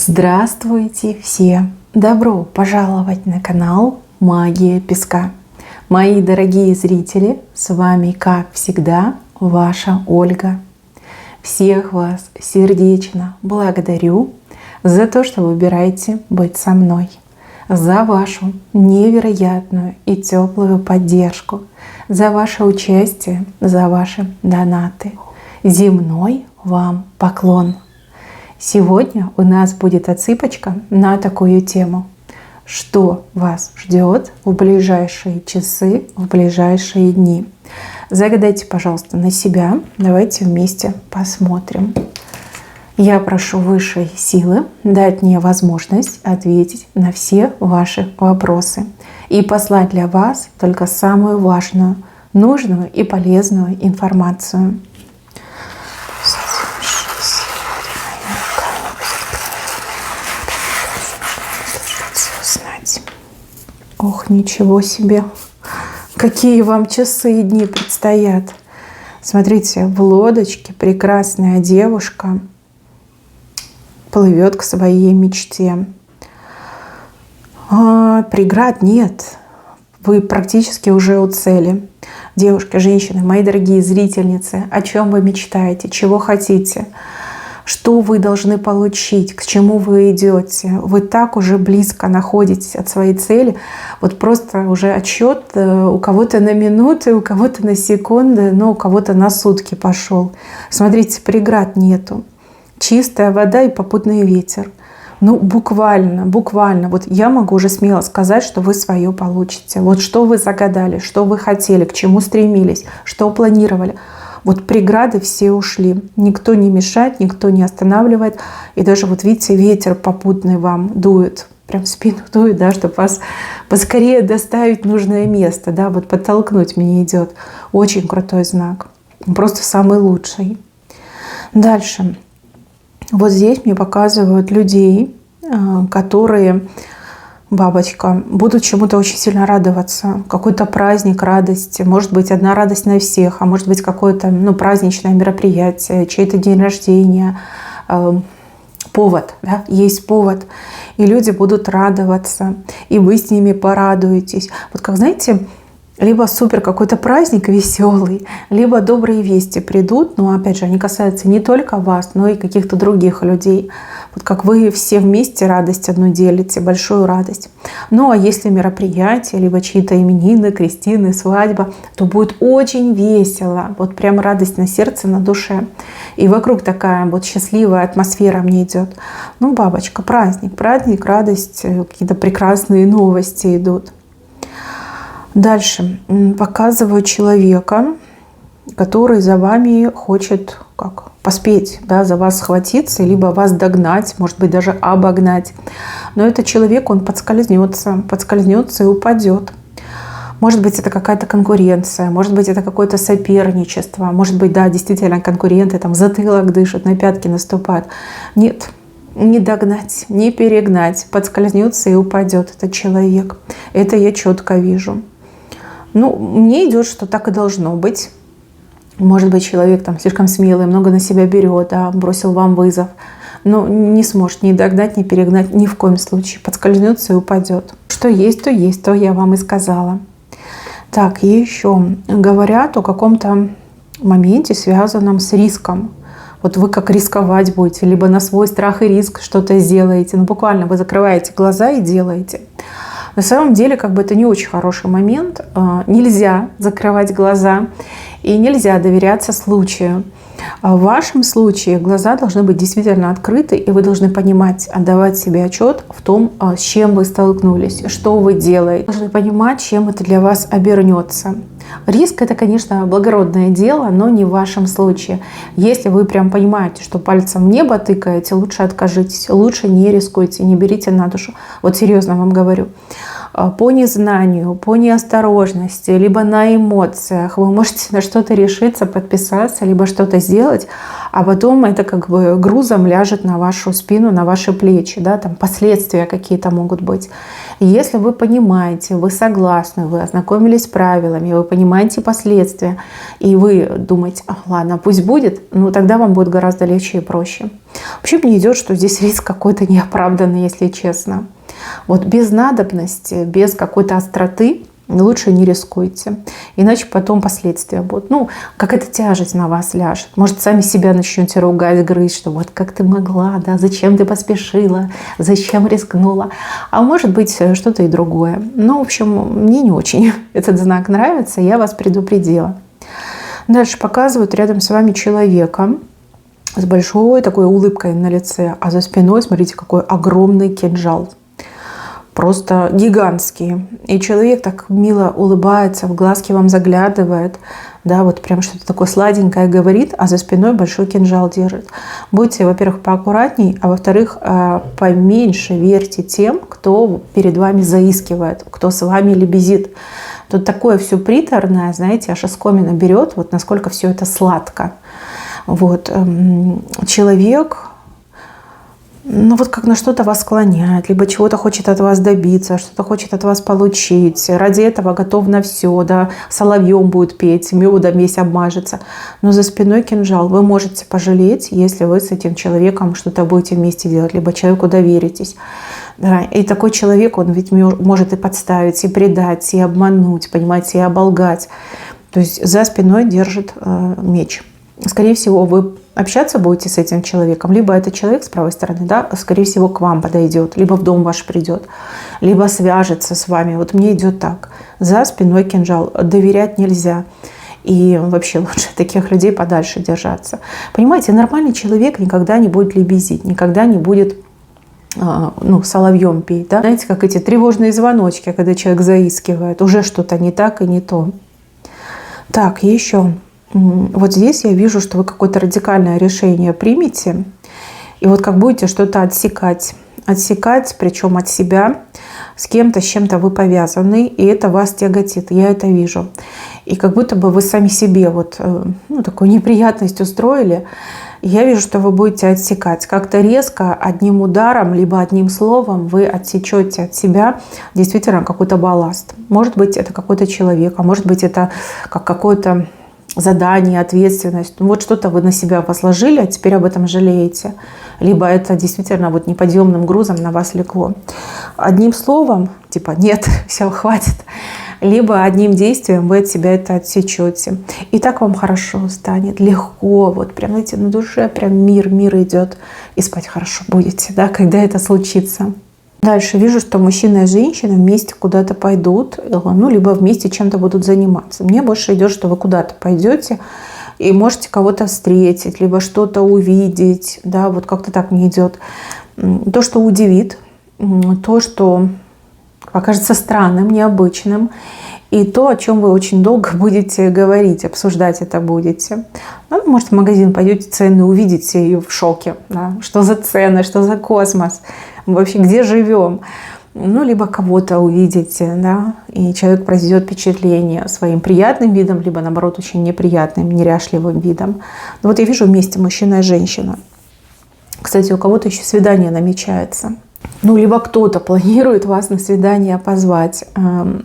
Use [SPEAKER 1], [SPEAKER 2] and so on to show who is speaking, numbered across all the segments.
[SPEAKER 1] Здравствуйте все! Добро пожаловать на канал Магия Песка. Мои дорогие зрители, с вами, как всегда, ваша Ольга. Всех вас сердечно благодарю за то, что выбираете быть со мной, за вашу невероятную и теплую поддержку, за ваше участие, за ваши донаты. Земной вам поклон! Сегодня у нас будет отсыпочка на такую тему. Что вас ждет в ближайшие часы, в ближайшие дни? Загадайте, пожалуйста, на себя. Давайте вместе посмотрим. Я прошу высшей силы дать мне возможность ответить на все ваши вопросы и послать для вас только самую важную, нужную и полезную информацию. Ох, ничего себе! Какие вам часы и дни предстоят! Смотрите, в лодочке прекрасная девушка плывет к своей мечте. Преград нет. Вы практически уже у цели. Девушки, женщины, мои дорогие зрительницы, о чем вы мечтаете, чего хотите? Что вы должны получить, к чему вы идете. Вы так уже близко находитесь от своей цели. Вот просто уже отсчет у кого-то на минуты, у кого-то на секунды, но у кого-то на сутки пошел. Смотрите, преград нету. Чистая вода и попутный ветер. Ну, буквально. Вот я могу уже смело сказать, что вы свое получите. Вот что вы загадали, что вы хотели, к чему стремились, что планировали. Вот преграды все ушли. Никто не мешает, никто не останавливает. И даже вот видите, ветер попутный вам дует. Прям в спину дует, да, чтобы вас поскорее доставить в нужное место. Да, вот подтолкнуть меня идет. Очень крутой знак. Просто самый лучший. Дальше. Вот здесь мне показывают людей, которые... Бабочка, будут чему-то очень сильно радоваться. Какой-то праздник радости. Может быть, одна радость на всех, а может быть, какое-то праздничное мероприятие, чей-то день рождения. Повод, да? Есть повод. И люди будут радоваться. И вы с ними порадуетесь. Вот как, знаете, либо супер какой-то праздник веселый, либо добрые вести придут. Но опять же, они касаются не только вас, но и каких-то других людей. Вот как вы все вместе радость одну делите, большую радость. Ну а если мероприятие, либо чьи-то именины, крестины, свадьба, то будет очень весело. Вот прям радость на сердце, на душе. И вокруг такая вот счастливая атмосфера мне идет. Ну, бабочка, праздник, радость, какие-то прекрасные новости идут. Дальше показываю человека, который за вами хочет поспеть, да, за вас схватиться, либо вас догнать, может быть, даже обогнать. Но этот человек, он подскользнется и упадет. Может быть, это какая-то конкуренция, может быть, это какое-то соперничество, может быть, да, действительно, конкуренты там в затылок дышат, на пятки наступают. Нет, не догнать, не перегнать, подскользнется и упадет этот человек. Это я четко вижу. Ну, мне идет, что так и должно быть. Может быть, человек там слишком смелый, много на себя берет, да, бросил вам вызов. Но не сможет ни догнать, ни перегнать, ни в коем случае. Подскользнется и упадет. Что есть, то я вам и сказала. Так, и еще говорят о каком-то моменте, связанном с риском. Вот вы как рисковать будете, либо на свой страх и риск что-то сделаете. Ну, буквально вы закрываете глаза и делаете. На самом деле, это не очень хороший момент. Нельзя закрывать глаза и нельзя доверяться случаю. В вашем случае глаза должны быть действительно открыты, и вы должны понимать, отдавать себе отчет в том, с чем вы столкнулись, что вы делаете. Вы должны понимать, чем это для вас обернется. Риск — это, конечно, благородное дело, но не в вашем случае. Если вы прям понимаете, что пальцем в небо тыкаете, лучше откажитесь, лучше не рискуйте, не берите на душу. Вот серьезно вам говорю. по незнанию, по неосторожности, либо на эмоциях вы можете на что-то решиться, подписаться, либо что-то сделать, а потом это как бы грузом ляжет на вашу спину, на ваши плечи, да, там последствия какие-то могут быть. И если вы понимаете, вы согласны, вы ознакомились с правилами, вы понимаете последствия, и вы думаете, ладно, пусть будет, ну тогда вам будет гораздо легче и проще. Вообще мне идет, что здесь риск какой-то неоправданный, если честно. Вот без надобности, без какой-то остроты лучше не рискуйте. Иначе потом последствия будут. Ну, какая-то тяжесть на вас ляжет. Может, сами себя начнете ругать, грызть, что вот как ты могла, да, зачем ты поспешила, зачем рискнула. А может быть, что-то и другое. Ну, в общем, мне не очень этот знак нравится, я вас предупредила. Дальше показывают рядом с вами человека с большой такой улыбкой на лице, а за спиной, смотрите, какой огромный кинжал. Просто гигантские. И человек так мило улыбается, в глазки вам заглядывает, да, вот прям что-то такое сладенькое говорит, а за спиной большой кинжал держит. Будьте, во-первых, поаккуратней, а во-вторых, поменьше верьте тем, кто перед вами заискивает, кто с вами лебезит. Тут такое все приторное, знаете, аж оскомина берет, вот насколько все это сладко. Вот. Человек, ну вот как на что-то вас склоняет, либо чего-то хочет от вас добиться, что-то хочет от вас получить. Ради этого готов на все, да, соловьем будет петь, медом весь обмажется. Но за спиной кинжал. Вы можете пожалеть, если вы с этим человеком что-то будете вместе делать, либо человеку доверитесь. Да, и такой человек, он ведь может и подставить, и предать, и обмануть, понимаете, и оболгать. То есть за спиной держит меч. Скорее всего, вы общаться будете с этим человеком, либо этот человек с правой стороны, да, скорее всего, к вам подойдет, либо в дом ваш придет, либо свяжется с вами. Вот мне идет так. За спиной кинжал. Доверять нельзя. И вообще лучше таких людей подальше держаться. Понимаете, нормальный человек никогда не будет лебезить, никогда не будет соловьем петь. Да? Знаете, как эти тревожные звоночки, когда человек заискивает, уже что-то не так и не то. Так, еще. Вот здесь я вижу, что вы какое-то радикальное решение примете, и вот как будете что-то отсекать, причем от себя, с кем-то, с чем-то вы повязаны, и это вас тяготит, я это вижу. И как будто бы вы сами себе вот такую неприятность устроили. Я вижу, что вы будете отсекать. Как-то резко, одним ударом, либо одним словом вы отсечете от себя действительно какой-то балласт. Может быть, это какой-то человек, а может быть, это как какое-то задание, ответственность. Вот что-то вы на себя возложили, а теперь об этом жалеете. Либо это действительно вот неподъемным грузом на вас легло. Одним словом, типа нет, все, хватит. Либо одним действием вы от себя это отсечете. И так вам хорошо станет, легко. Вот прям, знаете, на душе прям мир идет. И спать хорошо будете, да, когда это случится. Дальше вижу, что мужчина и женщина вместе куда-то пойдут, либо вместе чем-то будут заниматься. Мне больше идет, что вы куда-то пойдете и можете кого-то встретить, либо что-то увидеть, да, вот как-то так мне идет. То, что удивит, то, что покажется странным, необычным, и то, о чем вы очень долго будете говорить, обсуждать это будете. Ну, может, в магазин пойдете, цены увидите и в шоке. Да? Что за цены, что за космос, вообще где живем. Ну, либо кого-то увидите, да, и человек произведет впечатление своим приятным видом, либо, наоборот, очень неприятным, неряшливым видом. Но вот я вижу вместе мужчина и женщина. Кстати, у кого-то еще свидание намечается. Либо кто-то планирует вас на свидание позвать.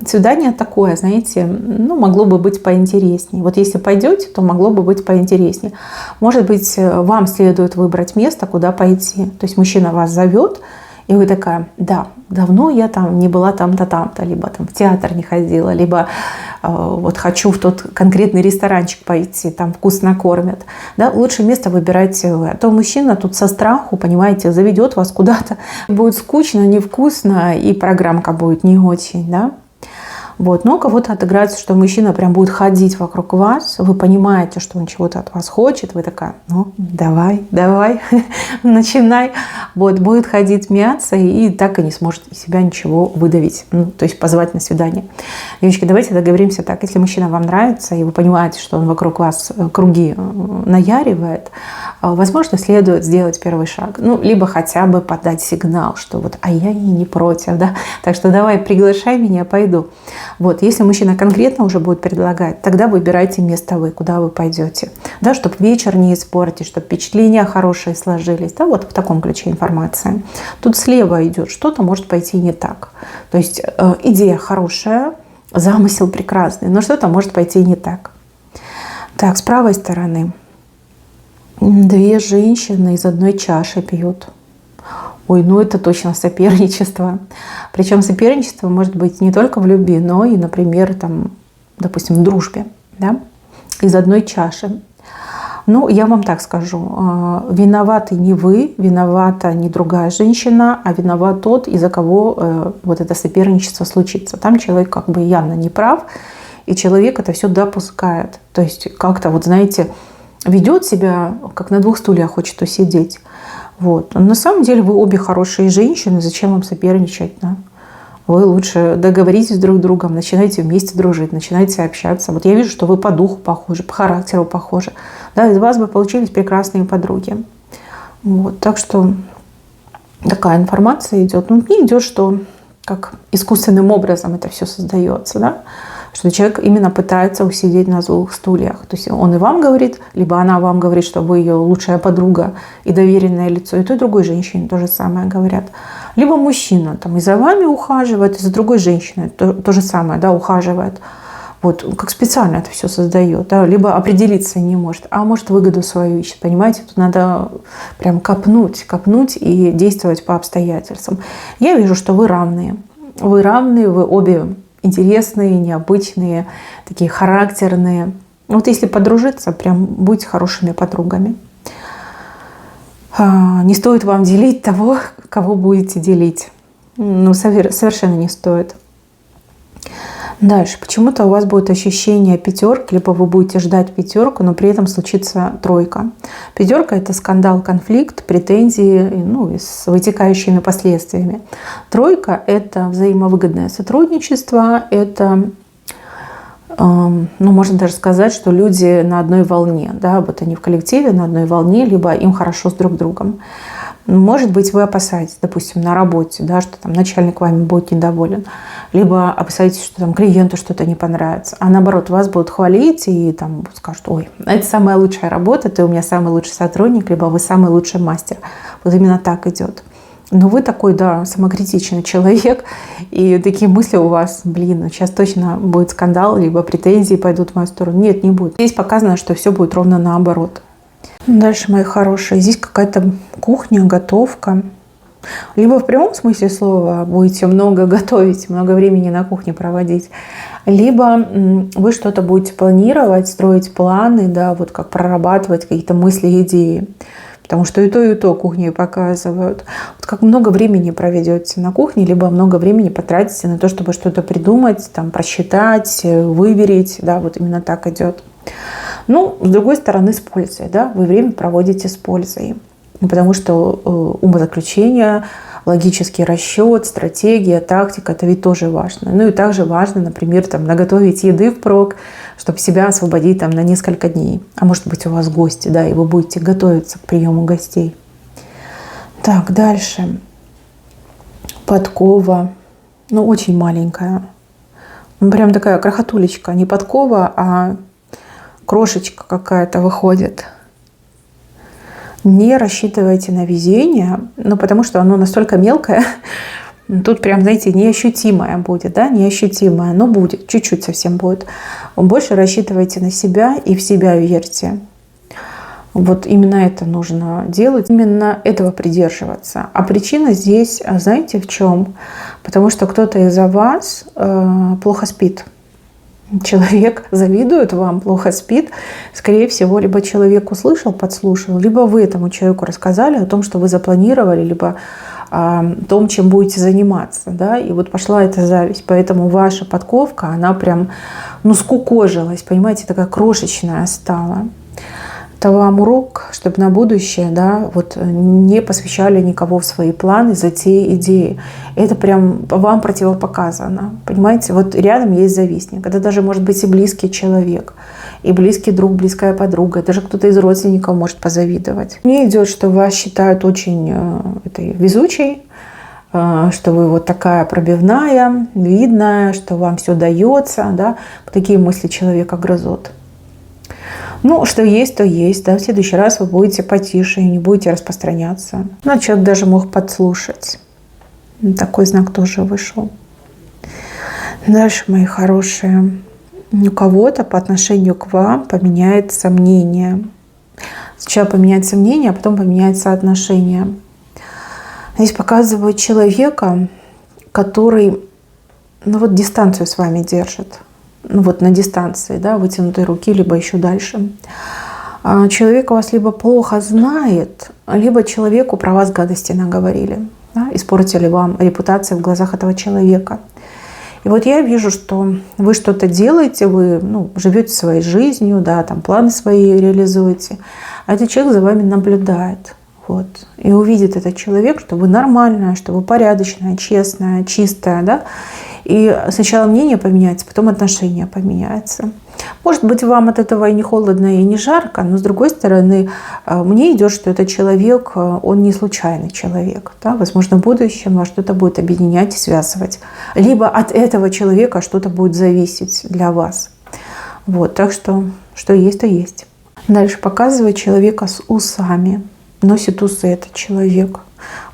[SPEAKER 1] Свидание такое, знаете, могло бы быть поинтереснее. Вот если пойдете, то могло бы быть поинтереснее. Может быть, вам следует выбрать место, куда пойти. То есть мужчина вас зовет, и вы такая, да, давно я там не была там-то, там-то, либо там в театр не ходила, либо вот хочу в тот конкретный ресторанчик пойти, там вкусно кормят. Да, лучше место выбирайте вы. А то мужчина тут со страху, понимаете, заведет вас куда-то. Будет скучно, невкусно, и программка будет не очень, да. Вот. Но у кого-то отыграется, что мужчина прям будет ходить вокруг вас, вы понимаете, что он чего-то от вас хочет, вы такая, ну, давай, начинай. Вот, будет ходить мяться и так и не сможет из себя ничего выдавить, ну, то есть позвать на свидание. Девочки, давайте договоримся так, если мужчина вам нравится, и вы понимаете, что он вокруг вас круги наяривает, возможно, следует сделать первый шаг, ну, либо хотя бы подать сигнал, что вот, а я и не против, да, так что давай, приглашай меня, пойду. Вот, если мужчина конкретно уже будет предлагать, тогда выбирайте место вы, куда вы пойдете, да, чтобы вечер не испортить, чтобы впечатления хорошие сложились, да, вот в таком ключе информация. Тут слева идет, что-то может пойти не так, то есть идея хорошая, замысел прекрасный, но что-то может пойти не так. Так, с правой стороны. Две женщины из одной чаши пьют. Ой, ну это точно соперничество. Причем соперничество может быть не только в любви, но и, например, там, допустим, в дружбе, да? Из одной чаши. Ну, я вам так скажу, виноваты не вы, виновата не другая женщина, а виноват тот, из-за кого вот это соперничество случится. Там человек как бы явно не прав, и человек это все допускает. То есть как-то, вот знаете, ведет себя, как на двух стульях хочет усидеть. Вот. Но на самом деле вы обе хорошие женщины, зачем вам соперничать? Да? Вы лучше договоритесь друг с другом, начинайте вместе дружить, начинайте общаться. Вот я вижу, что вы по духу похожи, по характеру похожи. Да, из вас бы получились прекрасные подруги. Вот. Так что такая информация идет. Ну, не идет, что как искусственным образом это все создается, да? Что человек именно пытается усидеть на двух стульях. То есть он и вам говорит, либо она вам говорит, что вы ее лучшая подруга и доверенное лицо, и той, и другой женщине то же самое говорят. Либо мужчина там и за вами ухаживает, и за другой женщиной то же самое, да, ухаживает. Вот, как специально это все создает. Да? Либо определиться не может, а может выгоду свою ищет. Понимаете, тут надо прям копнуть и действовать по обстоятельствам. Я вижу, что вы равные. Вы равные, вы обе интересные, необычные, такие характерные. Вот если подружиться, прям будьте хорошими подругами. Не стоит вам делить того, кого будете делить. Ну, совершенно не стоит. Дальше. Почему-то у вас будет ощущение пятерки, либо вы будете ждать пятерку, но при этом случится тройка. Пятерка – это скандал, конфликт, претензии, ну, с вытекающими последствиями. Тройка – это взаимовыгодное сотрудничество, это, ну, можно даже сказать, что люди на одной волне, да, вот они в коллективе на одной волне, либо им хорошо с друг другом. Может быть, вы опасаетесь, допустим, на работе, да, что там начальник вами будет недоволен, либо опасаетесь, что там клиенту что-то не понравится, а наоборот, вас будут хвалить и там скажут: ой, это самая лучшая работа, ты у меня самый лучший сотрудник, либо вы самый лучший мастер. Вот именно так идет. Но вы такой, да, самокритичный человек, и такие мысли у вас: блин, сейчас точно будет скандал, либо претензии пойдут в мою сторону. Нет, не будет. Здесь показано, что все будет ровно наоборот. Дальше, мои хорошие, здесь какая-то кухня, готовка. Либо в прямом смысле слова будете много готовить, много времени на кухне проводить, либо вы что-то будете планировать, строить планы, да, вот как прорабатывать какие-то мысли, идеи. Потому что и то кухню показывают. Вот как много времени проведете на кухне, либо много времени потратите на то, чтобы что-то придумать, там, просчитать, выверить, да, вот именно так идет. Ну, с другой стороны, с пользой, да, вы время проводите с пользой, потому что умозаключение, логический расчет, стратегия, тактика – это ведь тоже важно. Ну и также важно, например, там, наготовить еды впрок, чтобы себя освободить там, на несколько дней. А может быть, у вас гости, да, и вы будете готовиться к приему гостей. Так, дальше. Подкова, ну, очень маленькая. Ну, прям такая крохотулечка, не подкова, а крошечка какая-то выходит. Не рассчитывайте на везение, ну, потому что оно настолько мелкое, тут прям, знаете, неощутимое будет, да, неощутимое, но будет, чуть-чуть совсем будет. Больше рассчитывайте на себя и в себя верьте. Вот именно это нужно делать, именно этого придерживаться. А причина здесь, знаете, в чем? Потому что кто-то из-за вас плохо спит. Человек завидует вам, плохо спит. Скорее всего, либо человек услышал, подслушал, либо вы этому человеку рассказали о том, что вы запланировали, либо том, чем будете заниматься, да, и вот пошла эта зависть, поэтому ваша подковка, она прям, ну, скукожилась, понимаете, такая крошечная стала. Это вам урок, чтобы на будущее, да, вот не посвящали никого в свои планы, затеи, идеи. Это прям вам противопоказано, понимаете? Вот рядом есть завистник. Это даже может быть и близкий человек, и близкий друг, близкая подруга, даже кто-то из родственников может позавидовать. Мне идет, что вас считают очень везучей, что вы вот такая пробивная, видная, что вам все дается, да, такие мысли человека грызут. Ну, что есть, то есть, да, в следующий раз вы будете потише и не будете распространяться. Но человек даже мог подслушать. Такой знак тоже вышел. Дальше, мои хорошие, у кого-то по отношению к вам поменяется мнение. Сначала поменяется мнение, а потом поменяется отношение. Здесь показывают человека, который, ну вот, дистанцию с вами держит. Ну вот на дистанции, да, вытянутой руки, либо еще дальше. Человек вас либо плохо знает, либо человеку про вас гадости наговорили, да, испортили вам репутацию в глазах этого человека. И вот я вижу, что вы что-то делаете, вы, ну, живете своей жизнью, да, там планы свои реализуете, а этот человек за вами наблюдает. Вот. И увидит этот человек, что вы нормальная, что вы порядочная, честная, чистая, да. И сначала мнение поменяется, потом отношение поменяется. Может быть, вам от этого и не холодно, и не жарко, но с другой стороны, мне идет, что этот человек, он не случайный человек. Да? Возможно, в будущем вас что-то будет объединять и связывать. Либо от этого человека что-то будет зависеть для вас. Вот, так что есть, то есть. Дальше показывает человека с усами. Носит усы этот человек.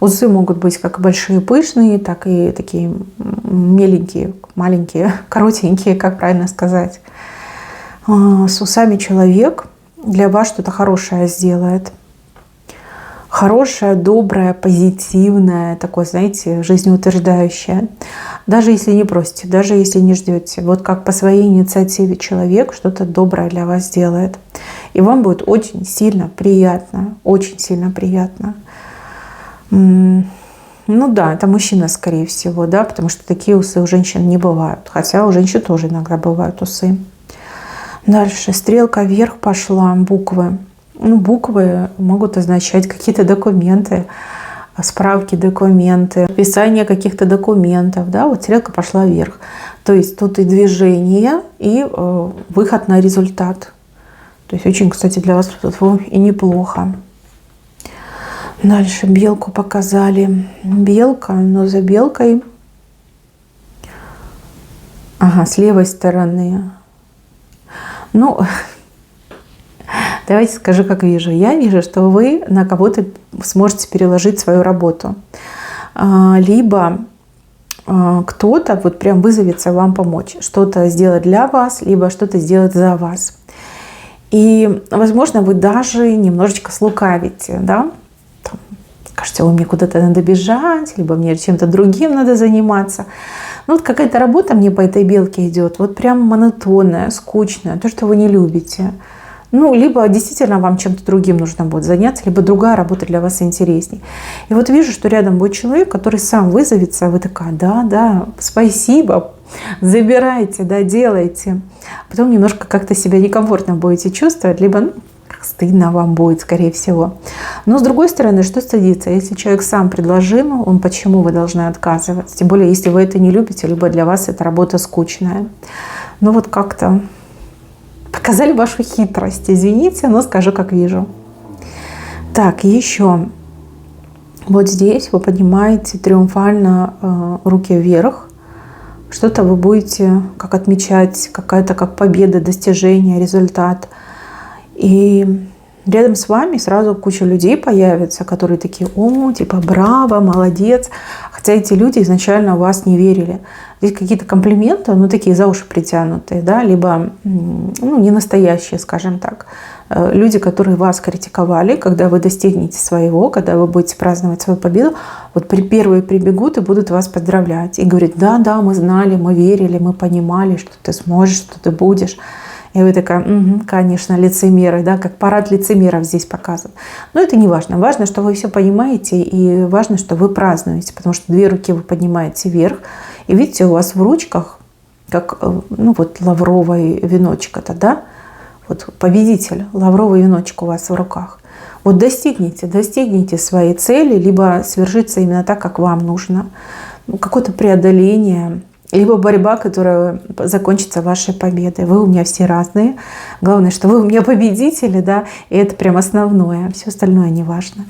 [SPEAKER 1] Усы могут быть как большие, пышные, так и такие меленькие, маленькие, коротенькие, как правильно сказать. С усами человек для вас что-то хорошее сделает. Хорошее, доброе, позитивное, такое, знаете, жизнеутверждающее. Даже если не просите, даже если не ждете. Вот как по своей инициативе человек что-то доброе для вас делает. И вам будет очень сильно приятно, очень сильно приятно. Ну да, это мужчина, скорее всего, да, потому что такие усы у женщин не бывают. Хотя у женщин тоже иногда бывают усы. Дальше стрелка вверх пошла, буквы. Ну, буквы могут означать какие-то документы, справки, документы, описание каких-то документов, да, вот стрелка пошла вверх. То есть тут и движение, и выход на результат. То есть очень, кстати, для вас тут и неплохо. Дальше белку показали. Белка, но за белкой, ага, с левой стороны. Ну, давайте скажу, как вижу. Я вижу, что вы на кого-то сможете переложить свою работу. Либо кто-то вот прям вызовется вам помочь. Что-то сделать для вас, либо что-то сделать за вас. И, возможно, вы даже немножечко слукавите, да? Кажется, мне куда-то надо бежать, либо мне чем-то другим надо заниматься. Ну вот какая-то работа мне по этой белке идет, вот прям монотонная, скучная, то, что вы не любите. Ну, либо действительно вам чем-то другим нужно будет заняться, либо другая работа для вас интересней. И вот вижу, что рядом будет человек, который сам вызовется, а вы такая, да, спасибо, забирайте, да, делайте. Потом немножко как-то себя некомфортно будете чувствовать, либо стыдно вам будет, скорее всего. Но с другой стороны, что стыдиться? Если человек сам предложил, он почему вы должны отказываться? Тем более, если вы это не любите, либо для вас эта работа скучная. Ну вот как-то показали вашу хитрость. Извините, но скажу, как вижу. Так, еще. Вот здесь вы поднимаете триумфально руки вверх. Что-то вы будете как отмечать, какая-то как победа, достижение, результат. И рядом с вами сразу куча людей появится, которые такие, типа, браво, молодец. Хотя эти люди изначально в вас не верили. Здесь какие-то комплименты, такие за уши притянутые, да, либо, не настоящие, скажем так. Люди, которые вас критиковали, когда вы достигнете своего, когда вы будете праздновать свою победу, вот первые прибегут и будут вас поздравлять. И говорят, да, мы знали, мы верили, мы понимали, что ты сможешь, что ты будешь. И вы такая, угу, конечно, лицемеры, да, как парад лицемеров здесь показан. Но это не важно. Важно, что вы все понимаете, и важно, что вы празднуете, потому что 2 руки вы поднимаете вверх, и видите, у вас в ручках, как, ну вот, лавровый веночек это, да, вот победитель, лавровый веночек у вас в руках. Вот достигните своей цели, либо свершится именно так, как вам нужно. Ну, какое-то преодоление, либо борьба, которая закончится вашей победой. Вы у меня все разные. Главное, что вы у меня победители, да, и это прям основное. Все остальное не важно.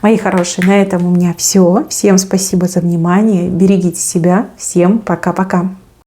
[SPEAKER 1] Мои хорошие, на этом у меня все. Всем спасибо за внимание. Берегите себя. Всем пока-пока.